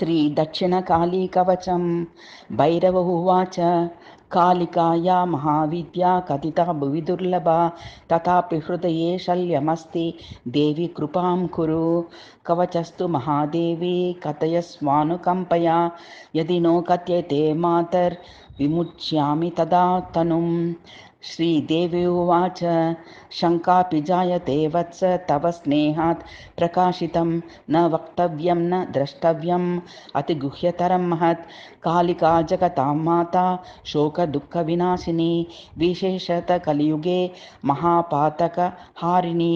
श्रीदक्षिणकालीकवचं भैरव उवाच कालिकाया महाविद्या कथिता भुवि दुर्लभा तथापि हृदये शल्यमस्ति देवि कृपां कुरु कवचस्तु महादेवी कथयस्वानुकम्पया यदि नो कथ्यते मातर्विमुच्यामि तदा तनुं श्रीदेवी उवाच शङ्कापि जायते वत्स तव स्नेहात् प्रकाशितं न वक्तव्यं न द्रष्टव्यम् अतिगुह्यतरं महत् कालिका जगतां माता शोकदुःखविनाशिनी विशेषतः कलियुगे महापातकहारिणी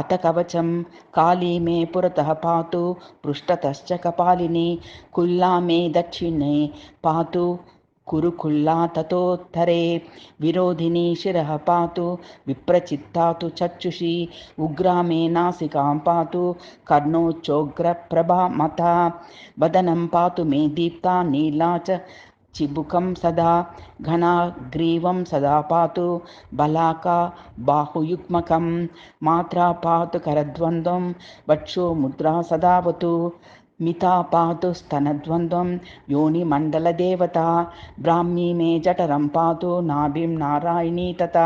अथ कवचं काली मे पुरतः पातु पृष्ठतश्च कपालिनी कुल्ला मे दक्षिणे पातु कुरुकुल्ला ततोत्तरे विरोधिनी शिरः पातु विप्रचित्ता तु चक्षुषी उग्रा मे नासिकां पातु कर्णोच्चोग्रप्रभा मता वदनं पातु मे दीप्ता नीला च चिबुकं सदा घनाग्रीवं सदा पातु बलाका बाहुयुग्मकं मात्रा पातु करद्वन्द्वं वक्षो मुद्रा सदावतु मिता पातु स्तनद्वन्द्वं योनिमण्डलदेवता ब्राह्मी मे जठरं पातु नाभिं नारायणी तथा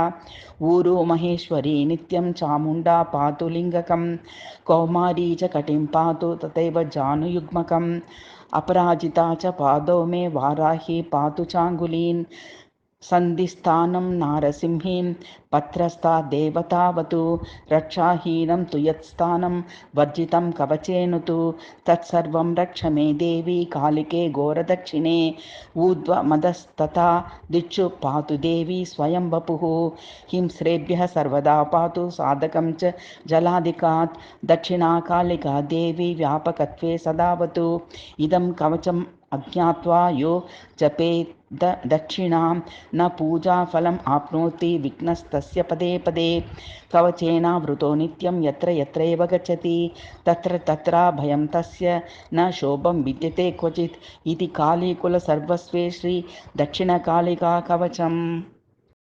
ऊरू महेश्वरी नित्यं चामुण्डा पातु लिङ्गकं कौमारी च कटिं पातु तथैव जानुयुग्मकम् अपराजिता च पादौ मे वाराही पातु चाङ्गुलीन् सन्धिस्थानं नारसिंहीं पत्रस्था देवतावतु रक्षाहीनं तु यत्स्थानं वर्जितं कवचेन तु तत्सर्वं रक्ष मे देवी कालिके घोरदक्षिणे ऊर्ध्वमधस्तथा दिक्षु पातु देवी स्वयं वपुः हिंस्रेभ्यः सर्वदा पातु साधकं च जलादिकात् दक्षिणा कालिका देवी व्यापकत्वे सदावतु इदं कवचम् अज्ञात्वा यो जपेत् दक्षिणां न पूजाफलम् आप्नोति विघ्नस्तस्य पदे पदे कवचेनावृतो नित्यं यत्र यत्रैव गच्छति तत्र तत्र भयं तस्य न शोभं विद्यते क्वचित् इति कालीकुलसर्वस्वे श्री दक्षिणकालिका कवचम्।